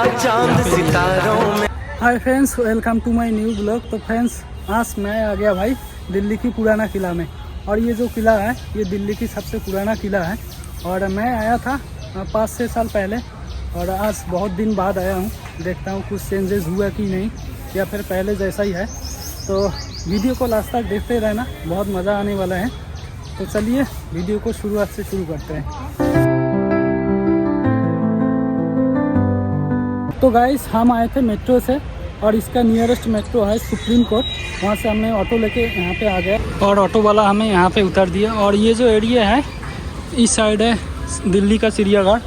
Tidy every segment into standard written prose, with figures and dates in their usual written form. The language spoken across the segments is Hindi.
चांद सितारों में। Hi friends, welcome to my new blog. तो फ्रेंड्स, आज मैं आ गया भाई दिल्ली की पुराना किला में। और ये जो किला है ये दिल्ली की सबसे पुराना किला है। और मैं आया था 5-6 साल पहले और आज बहुत दिन बाद आया हूँ। देखता हूँ कुछ चेंजेस हुआ कि नहीं या फिर पहले जैसा ही है। तो वीडियो को लास्ट तक देखते रहना, बहुत मज़ा आने वाला है। तो चलिए वीडियो को शुरुआत से शुरू करते हैं। तो गाइस, हम आए थे मेट्रो से और इसका नियरेस्ट मेट्रो है सुप्रीम कोर्ट। वहाँ से हमने ऑटो लेके यहाँ पे आ गए और ऑटो वाला हमें यहाँ पे उतार दिया। और ये जो एरिया है इस साइड है दिल्ली का चिड़ियाघर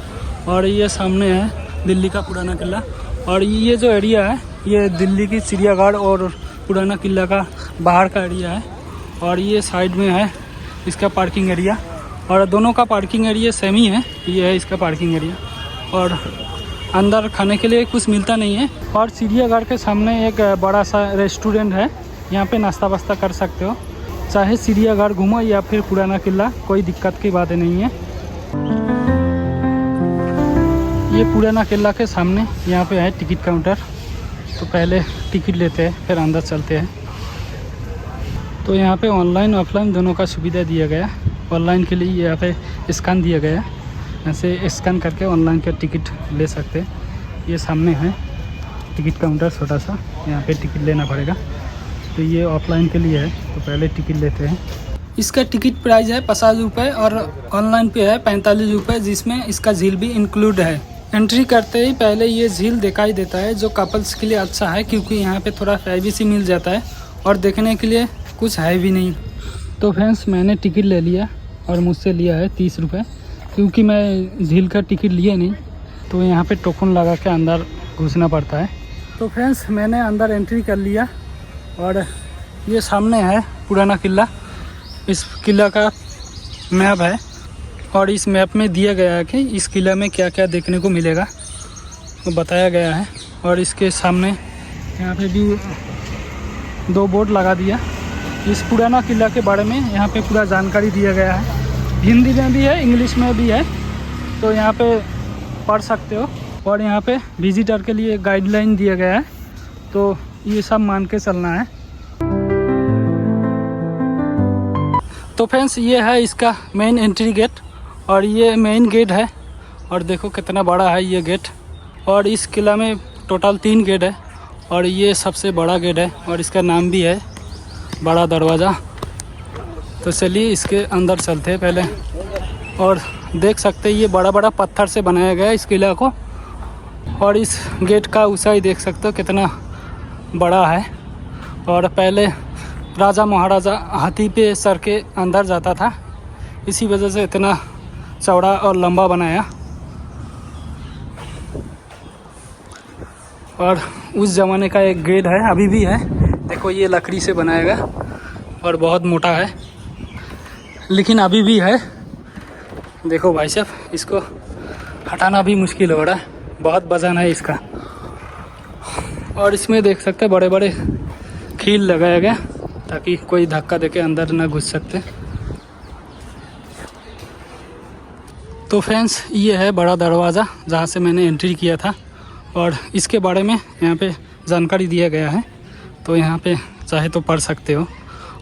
और ये सामने है दिल्ली का पुराना किला। और ये जो एरिया है ये दिल्ली की चिड़ियाघर और पुराना किला का बाहर का एरिया है। और ये साइड में है इसका पार्किंग एरिया और दोनों का पार्किंग एरिया सेम ही है। ये है इसका पार्किंग एरिया और अंदर खाने के लिए कुछ मिलता नहीं है। और चिड़ियाघर के सामने एक बड़ा सा रेस्टोरेंट है, यहाँ पे नाश्ता वास्ता कर सकते हो। चाहे चिड़ियाघर घूमो या फिर पुराना किला, कोई दिक्कत की बात नहीं है। ये पुराना किला के सामने यहाँ पे है टिकट काउंटर। तो पहले टिकट लेते हैं फिर अंदर चलते हैं। तो यहाँ पे ऑनलाइन ऑफलाइन दोनों का सुविधा दिया गया। ऑनलाइन के लिए यहाँ पे स्कैन दिया गया, ऐसे स्कैन करके ऑनलाइन का टिकट ले सकते हैं। ये सामने है टिकट काउंटर छोटा सा, यहाँ पे टिकट लेना पड़ेगा। तो ये ऑफलाइन के लिए है, तो पहले टिकट लेते हैं। इसका टिकट प्राइस है 50 रुपये और ऑनलाइन पे है 45 रुपये, जिसमें इसका झील भी इंक्लूड है। एंट्री करते ही पहले ये झील दिखाई देता है, जो कपल्स के लिए अच्छा है क्योंकि यहाँ पे थोड़ा प्राइवेसी मिल जाता है और देखने के लिए कुछ है भी नहीं। तो फ्रेंड्स, मैंने टिकट ले लिया और मुझसे लिया है 30 रुपये, क्योंकि मैं झील का टिकट लिया नहीं। तो यहाँ पे टोकन लगा के अंदर घुसना पड़ता है। तो फ्रेंड्स, मैंने अंदर एंट्री कर लिया और ये सामने है पुराना किला। इस किला का मैप है और इस मैप में दिया गया है कि इस किला में क्या क्या देखने को मिलेगा, तो बताया गया है। और इसके सामने यहाँ पे भी 2 बोर्ड लगा दिया इस पुराना किला के बारे में। यहाँ पे पूरा जानकारी दिया गया है, हिंदी में भी है इंग्लिश में भी है, तो यहाँ पे पढ़ सकते हो। और यहाँ पे विजिटर के लिए गाइडलाइन दिया गया है, तो ये सब मान के चलना है। तो फ्रेंड्स, ये है इसका मेन एंट्री गेट और ये मेन गेट है। और देखो कितना बड़ा है ये गेट। और इस किला में टोटल 3 गेट है और ये सबसे बड़ा गेट है और इसका नाम भी है बड़ा दरवाज़ा। तो चलिए इसके अंदर चलते हैं पहले। और देख सकते हैं ये बड़ा बड़ा पत्थर से बनाया गया है इस किला को। और इस गेट का ऊंचाई देख सकते हो कितना बड़ा है। और पहले राजा महाराजा हाथी पे सर के अंदर जाता था, इसी वजह से इतना चौड़ा और लंबा बनाया। और उस ज़माने का एक गेट है, अभी भी है। देखो ये लकड़ी से बनाया गया और बहुत मोटा है, लेकिन अभी भी है। देखो भाई साहब, इसको हटाना भी मुश्किल हो रहा है, बहुत वजन है इसका। और इसमें देख सकते हैं बड़े बड़े कील लगाया गया ताकि कोई धक्का देके अंदर ना घुस सकते। तो फ्रेंड्स, ये है बड़ा दरवाज़ा जहाँ से मैंने एंट्री किया था और इसके बारे में यहाँ पे जानकारी दिया गया है। तो यहाँ पे चाहे तो पढ़ सकते हो।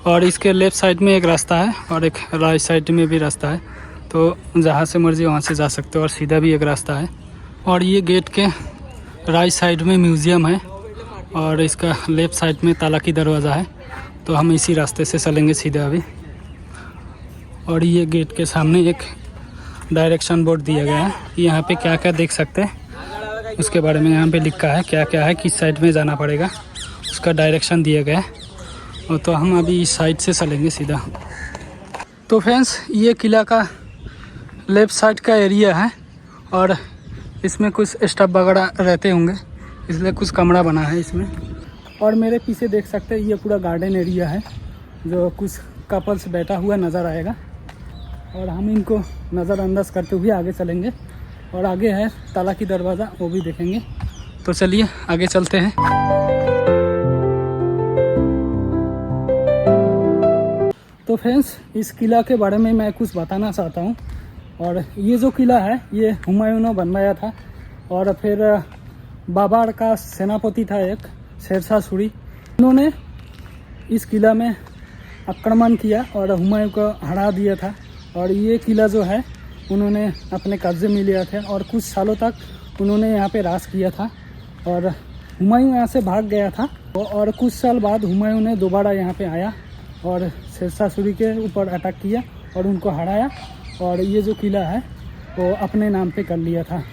और इसके लेफ़्ट साइड में एक रास्ता है और एक राइट साइड में भी रास्ता है, तो जहाँ से मर्जी वहाँ से जा सकते हो। और सीधा भी एक रास्ता है। और ये गेट के राइट साइड में म्यूज़ियम है और इसका लेफ़्ट साइड में ताला की दरवाज़ा है। तो हम इसी रास्ते से चलेंगे सीधा अभी। और ये गेट के सामने एक डायरेक्शन बोर्ड दिया गया है, यहाँ पे क्या क्या देख सकते हैं उसके बारे में यहाँ पे लिखा है, क्या क्या है, किस साइड में जाना पड़ेगा, उसका डायरेक्शन दिया गया है। और तो हम अभी इस साइड से चलेंगे सीधा। तो फ्रेंड्स, ये किला का लेफ़्ट साइड का एरिया है और इसमें कुछ स्टाफ वगैरह रहते होंगे, इसलिए कुछ कमरा बना है इसमें। और मेरे पीछे देख सकते हैं ये पूरा गार्डन एरिया है, जो कुछ कपल्स बैठा हुआ नज़र आएगा। और हम इनको नज़रअंदाज करते हुए आगे चलेंगे। और आगे है ताला की दरवाज़ा, वो भी देखेंगे। तो चलिए आगे चलते हैं। तो फ्रेंड्स, इस किला के बारे में मैं कुछ बताना चाहता हूँ। और ये जो किला है ये हुमायूं ने बनवाया था और फिर बाबर का सेनापति था एक, शेरशाह सूरी। उन्होंने इस किला में आक्रमण किया और हुमायूं को हरा दिया था। और ये किला जो है उन्होंने अपने कब्जे में लिया था और कुछ सालों तक उन्होंने यहाँ पे राज किया था। और हुमायूं यहाँ से भाग गया था और कुछ साल बाद हुमायूं ने दोबारा यहाँ पे आया और शेरशाह सूरी के ऊपर अटैक किया और उनको हराया और ये जो किला है वो अपने नाम पे कर लिया था।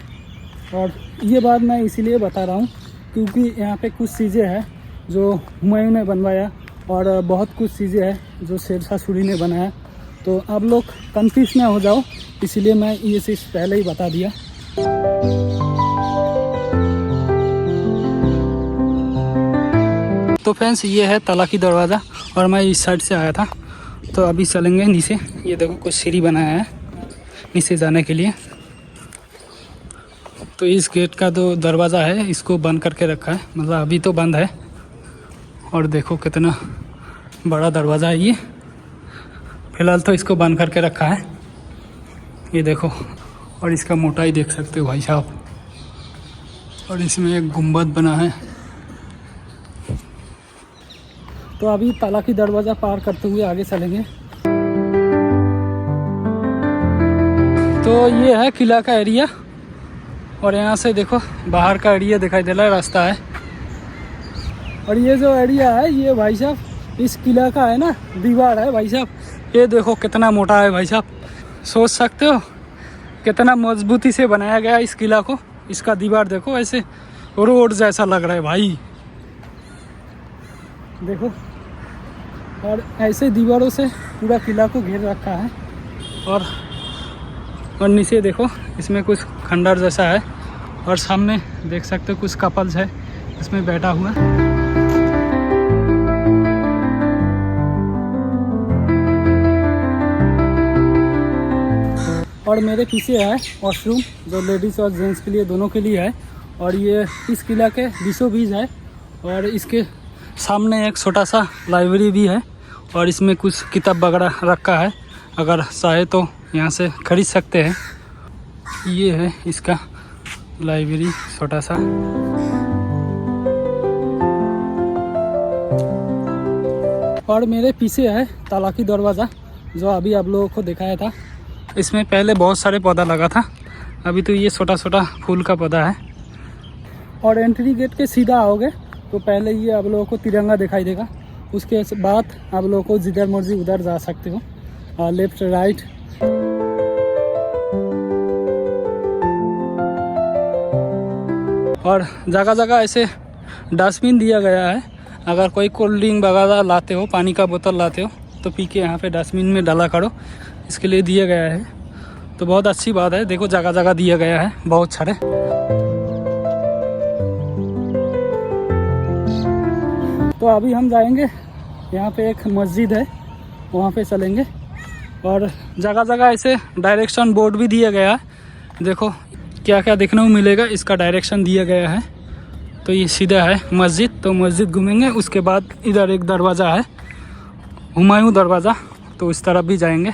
और ये बात मैं इसीलिए बता रहा हूँ क्योंकि यहाँ पे कुछ चीज़ें हैं जो हुमायूं ने बनवाया और बहुत कुछ चीज़ें हैं जो शेरशाह सूरी ने बनाया। तो आप लोग कंफ्यूज ना हो जाओ, इसीलिए मैं ये चीज़ पहले ही बता दिया। तो फ्रेंड्स ये है तलाकी दरवाज़ा और मैं इस साइड से आया था। तो अभी चलेंगे नीचे। ये देखो कुछ सीढ़ी बनाया है नीचे जाने के लिए। तो इस गेट का जो दरवाज़ा है इसको बंद करके रखा है, मतलब अभी तो बंद है। और देखो कितना बड़ा दरवाज़ा है ये, फिलहाल तो इसको बंद करके रखा है। ये देखो, और इसका मोटाई देख सकते हो भाई साहब। और इसमें एक गुंबद बना है। तो अभी तलाकी दरवाज़ा पार करते हुए आगे चलेंगे। तो ये है किला का एरिया और यहाँ से देखो बाहर का एरिया दिखाई दे रहा है, रास्ता है। और ये जो एरिया है ये भाई साहब इस किला का है ना, दीवार है भाई साहब। ये देखो कितना मोटा है भाई साहब, सोच सकते हो कितना मजबूती से बनाया गया इस किला को। इसका दीवार देखो ऐसे रोड जैसा लग रहा है भाई, देखो। और ऐसे दीवारों से पूरा किला को घेर रखा है। और नीचे देखो इसमें कुछ खंडर जैसा है और सामने देख सकते हो कुछ कपल्स है इसमें बैठा हुआ। और मेरे पीछे है वॉशरूम जो लेडीज़ और जेंट्स के लिए दोनों के लिए है। और ये इस किला के बीचों बीच है और इसके सामने एक छोटा सा लाइब्रेरी भी है और इसमें कुछ किताब वगैरह रखा है, अगर चाहे तो यहाँ से खरीद सकते हैं। ये है इसका लाइब्रेरी छोटा सा। और मेरे पीछे है तलाकी दरवाज़ा जो अभी आप लोगों को दिखाया था। इसमें पहले बहुत सारे पौधा लगा था, अभी तो ये छोटा छोटा फूल का पौधा है। और एंट्री गेट के सीधा आओगे तो पहले ये आप लोगों को तिरंगा दिखाई देगा, उसके बाद आप लोगों को जिधर मर्जी उधर जा सकते हो, लेफ्ट राइट। और जगह जगह ऐसे डस्टबिन दिया गया है, अगर कोई कोल्ड ड्रिंक वगैरह लाते हो, पानी का बोतल लाते हो तो पी के यहाँ पे डस्टबिन में डाला करो, इसके लिए दिया गया है। तो बहुत अच्छी बात है, देखो जगह जगह दिया गया है बहुत सारे। तो अभी हम जाएंगे, यहाँ पे एक मस्जिद है वहाँ पे चलेंगे। और जगह जगह ऐसे डायरेक्शन बोर्ड भी दिया गया है, देखो क्या क्या देखने को मिलेगा इसका डायरेक्शन दिया गया है। तो ये सीधा है मस्जिद, तो मस्जिद घूमेंगे, उसके बाद इधर एक दरवाज़ा है हुमायूं दरवाज़ा, तो इस तरफ भी जाएंगे।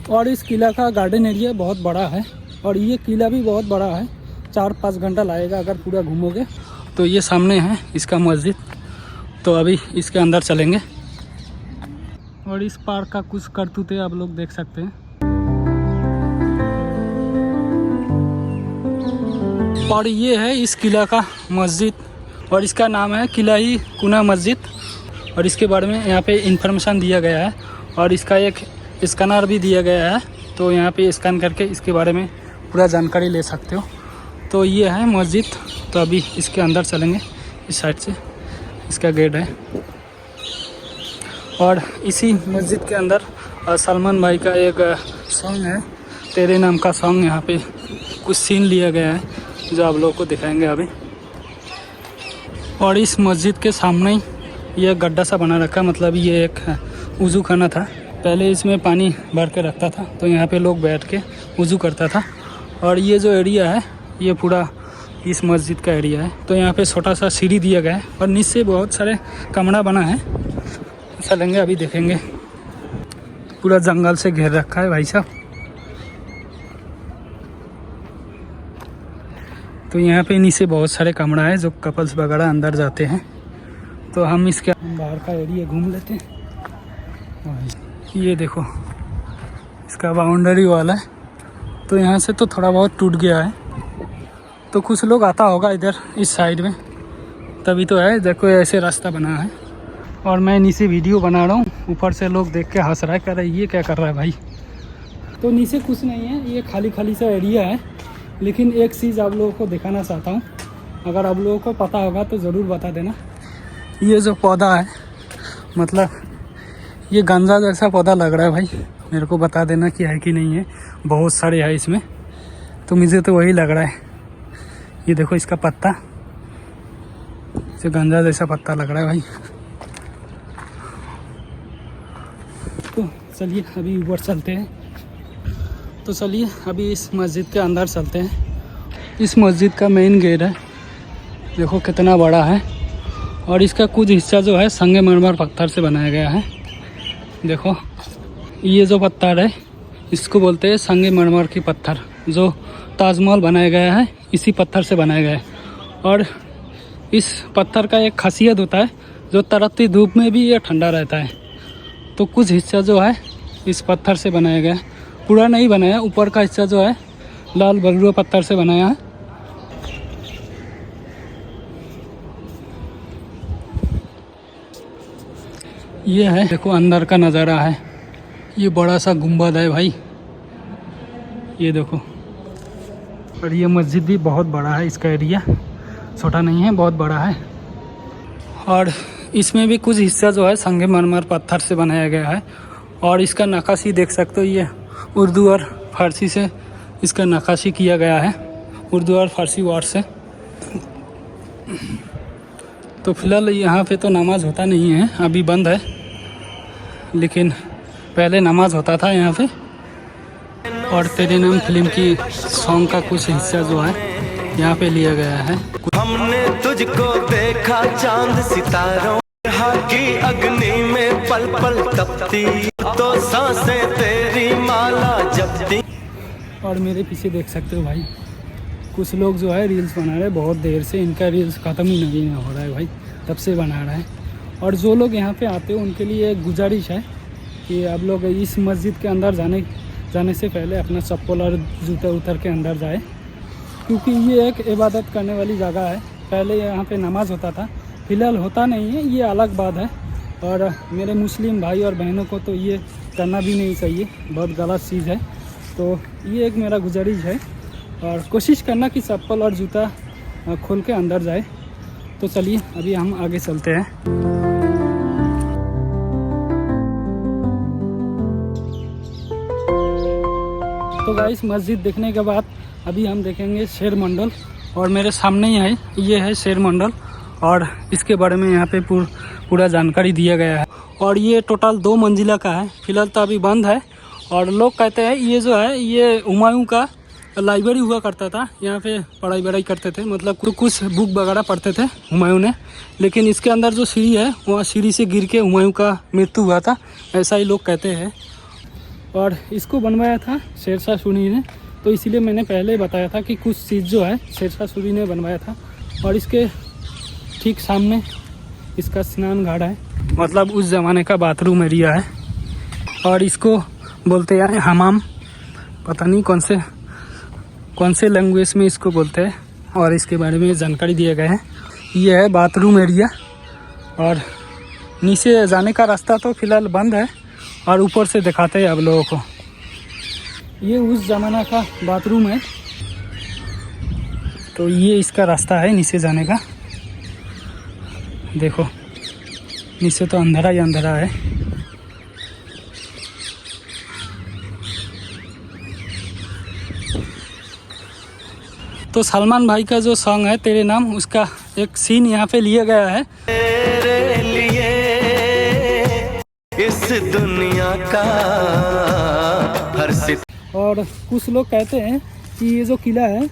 और इस किला का गार्डन एरिया बहुत बड़ा है और ये किला भी बहुत बड़ा है, 4-5 घंटा लगेगा अगर पूरा घूमोगे। तो ये सामने है इसका मस्जिद, तो अभी इसके अंदर चलेंगे। और इस पार्क का कुछ करतूते आप लोग देख सकते हैं। और ये है इस किला का मस्जिद और इसका नाम है किला-ई कुना मस्जिद। और इसके बारे में यहाँ पे इंफॉर्मेशन दिया गया है और इसका एक स्कैनर भी दिया गया है, तो यहाँ पे स्कैन करके इसके बारे में पूरा जानकारी ले सकते हो। तो ये है मस्जिद, तो अभी इसके अंदर चलेंगे, इस साइड से इसका गेट है। और इसी मस्जिद के अंदर सलमान भाई का एक सॉन्ग है, तेरे नाम का सॉन्ग, यहाँ पे कुछ सीन लिया गया है जो आप लोगों को दिखाएंगे अभी। और इस मस्जिद के सामने ही ये गड्ढा सा बना रखा, मतलब ये एक वज़ू खाना था, पहले इसमें पानी भर के रखता था, तो यहाँ पे लोग बैठ के वज़ू करता था। और ये जो एरिया है ये पूरा इस मस्जिद का एरिया है। तो यहाँ पे छोटा सा सीढ़ी दिया गया है और नीचे बहुत सारे कमरा बना है, चलेंगे अभी देखेंगे। पूरा जंगल से घेर रखा है भाई साहब। तो यहाँ पे नीचे बहुत सारे कमरा है जो कपल्स वगैरह अंदर जाते हैं। तो हम इसके बाहर का एरिया घूम लेते हैं। और ये देखो इसका बाउंड्री वाला है, तो यहाँ से तो थोड़ा बहुत टूट गया है। तो कुछ लोग आता होगा इधर इस साइड में, तभी तो है देखो ऐसे रास्ता बना है। और मैं नीचे वीडियो बना रहा हूँ, ऊपर से लोग देख के हंस रहा है, कह रहा है ये क्या कर रहा है भाई। तो नीचे कुछ नहीं है, ये खाली खाली सा एरिया है। लेकिन एक चीज़ आप लोगों को दिखाना चाहता हूँ, अगर आप लोगों को पता होगा तो ज़रूर बता देना। ये जो पौधा है, मतलब ये गांजा जैसा पौधा लग रहा है भाई, मेरे को बता देना कि है कि नहीं है। बहुत सारे है इसमें, तो मुझे तो वही लग रहा है। ये देखो इसका पत्ता, जो गांजा जैसा पत्ता लग रहा है भाई। तो चलिए अभी ऊपर चलते हैं। तो चलिए अभी इस मस्जिद के अंदर चलते हैं। इस मस्जिद का मेन गेट है, देखो कितना बड़ा है। और इसका कुछ हिस्सा जो है संगमरमर पत्थर से बनाया गया है। देखो ये जो पत्थर है इसको बोलते हैं संगमरमर की पत्थर। जो ताजमहल बनाया गया है इसी पत्थर से बनाया गया है। और इस पत्थर का एक खासियत होता है, जो तड़कती धूप में भी ये ठंडा रहता है। तो कुछ हिस्सा जो है इस पत्थर से बनाया गया है, पूरा नहीं बनाया। ऊपर का हिस्सा जो है लाल बलुआ पत्थर से बनाया है। ये है देखो अंदर का नज़ारा है। ये बड़ा सा गुंबद है भाई, ये देखो। और ये मस्जिद भी बहुत बड़ा है, इसका एरिया छोटा नहीं है, बहुत बड़ा है। और इसमें भी कुछ हिस्सा जो है संगमरमर पत्थर से बनाया गया है। और इसका नक्काशी देख सकते हो, ये उर्दू और फारसी से इसका नक्काशी किया गया है, उर्दू और फारसी वर्ड से। तो फिलहाल यहाँ पे तो नमाज होता नहीं है, अभी बंद है, लेकिन पहले नमाज होता था यहाँ पे। और तेरे नाम फिल्म की सॉन्ग का कुछ हिस्सा जो है यहाँ पे लिया गया है। हमने तुझको देखा चांद सितारों की अग्नि में पल पल तपती, तो सांसें तेरी माला जपती। और मेरे पीछे देख सकते हो भाई, कुछ लोग जो है रील्स बना रहे हैं बहुत देर से। इनका रील्स ख़त्म ही नहीं हो रहा है भाई, तब से बना रहा है। और जो लोग यहाँ पे आते हैं उनके लिए एक गुजारिश है कि आप लोग इस मस्जिद के अंदर जाने से पहले अपना चप्पल और जूते उतर के अंदर जाए, क्योंकि ये एक इबादत करने वाली जगह है। पहले यहाँ पे नमाज होता था, फ़िलहाल होता नहीं है, ये अलग बात है। और मेरे मुस्लिम भाई और बहनों को तो ये करना भी नहीं चाहिए, बहुत गलत चीज़ है। तो ये एक मेरा गुजारिश है, और कोशिश करना कि चप्पल और जूता खोल के अंदर जाए। तो चलिए अभी हम आगे चलते हैं। तो गाइस मस्जिद देखने के बाद अभी हम देखेंगे शेर मंडल। और मेरे सामने ही है, ये है शेर मंडल। और इसके बारे में यहाँ पे पूरा जानकारी दिया गया है। और ये टोटल 2 मंजिला का है, फिलहाल तो अभी बंद है। और लोग कहते हैं ये जो है ये हुमायूं का लाइब्रेरी हुआ करता था, यहाँ पे पढ़ाई वढ़ाई करते थे, मतलब कुछ बुक वगैरह पढ़ते थे हुमायूं ने। लेकिन इसके अंदर जो सीढ़ी है वहाँ सीढ़ी से गिर के हुमायूं का मृत्यु हुआ था, ऐसा ही लोग कहते हैं। और इसको बनवाया था शेरशाह सूरी ने, तो इसीलिए मैंने पहले बताया था कि कुछ चीज़ जो है शेरशाह सूरी ने बनवाया था। और इसके ठीक सामने इसका स्नान घाट है, मतलब उस ज़माने का बाथरूम एरिया है। और इसको बोलते हैं हमाम, पता नहीं कौन से लैंग्वेज में इसको बोलते हैं। और इसके बारे में जानकारी दिया गया है। ये है बाथरूम एरिया। और नीचे जाने का रास्ता तो फ़िलहाल बंद है, और ऊपर से दिखाते हैं आप लोगों को। ये उस ज़माना का बाथरूम है, तो ये इसका रास्ता है नीचे जाने का। देखो नीचे तो अंधेरा ही अंधेरा है। तो सलमान भाई का जो सॉन्ग है तेरे नाम, उसका एक सीन यहाँ पे लिया गया है। तेरे लिए इस दुनिया का हर सित। और कुछ लोग कहते हैं कि ये जो किला है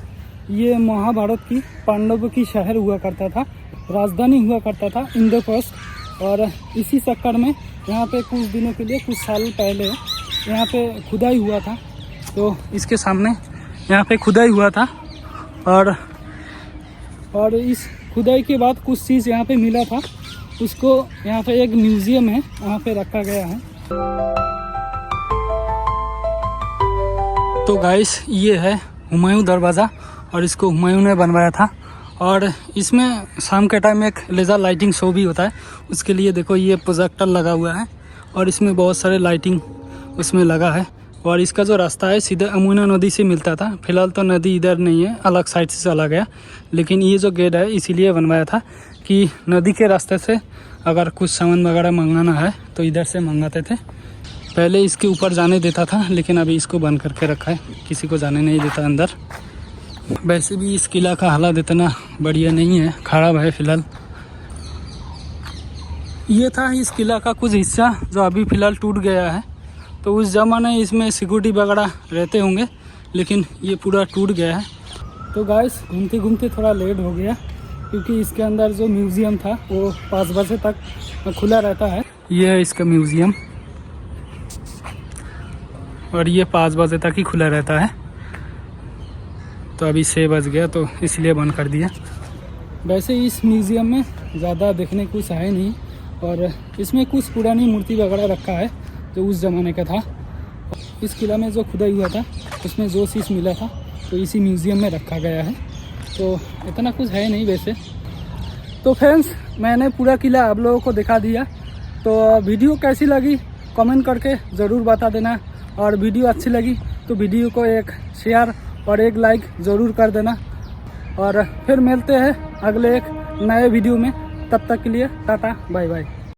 ये महाभारत की पांडवों की शहर हुआ करता था, राजधानी हुआ करता था इंद्रप्रस्थ। और इसी चक्कर में यहाँ पे कुछ दिनों के लिए, कुछ साल पहले यहाँ पे खुदाई हुआ था। तो इसके सामने यहाँ पे खुदाई हुआ था। और और इस खुदाई के बाद कुछ चीज़ यहाँ पे मिला था, उसको यहाँ पे एक म्यूज़ियम है, यहाँ पे रखा गया है। तो गाइस ये है हुमायूं दरवाज़ा और इसको हुमायूं ने बनवाया था। और इसमें शाम के टाइम एक लेज़र लाइटिंग शो भी होता है, उसके लिए देखो ये प्रोजेक्टर लगा हुआ है और इसमें बहुत सारे लाइटिंग उसमें लगा है। और इसका जो रास्ता है सीधे अमुना नदी से मिलता था, फिलहाल तो नदी इधर नहीं है, अलग साइड से चला गया, लेकिन ये जो गेट है इसीलिए बनवाया था कि नदी के रास्ते से अगर कुछ सामान वगैरह मंगाना है तो इधर से मंगाते थे। पहले इसके ऊपर जाने देता था, लेकिन अभी इसको बंद करके रखा है, किसी को जाने नहीं देता अंदर। वैसे भी इस किला का हालत इतना बढ़िया नहीं है, खराब है फिलहाल। ये था इस किला का कुछ हिस्सा जो अभी फ़िलहाल टूट गया है। तो उस ज़माने इसमें सिक्योरिटी वगैरह रहते होंगे, लेकिन ये पूरा टूट गया है। तो गाइस घूमते घूमते थोड़ा लेट हो गया, क्योंकि इसके अंदर जो म्यूज़ियम था वो 5 बजे तक खुला रहता है। ये है इसका म्यूज़ियम और ये 5 बजे तक ही खुला रहता है। तो अभी 6 बज गया तो इसलिए बंद कर दिया। वैसे इस म्यूज़ियम में ज़्यादा देखने कुछ है नहीं, और इसमें कुछ पुरानी मूर्ति वगैरह रखा है जो उस ज़माने का था। इस किला में जो खुदाई हुआ था उसमें जो चीज़ मिला था तो इसी म्यूज़ियम में रखा गया है। तो इतना कुछ है नहीं वैसे। तो फ्रेंड्स मैंने पूरा किला आप लोगों को दिखा दिया। तो वीडियो कैसी लगी कमेंट करके ज़रूर बता देना, और वीडियो अच्छी लगी तो वीडियो को एक शेयर और एक लाइक ज़रूर कर देना। और फिर मिलते हैं अगले एक नए वीडियो में, तब तक के लिए टाटा बाय बाय।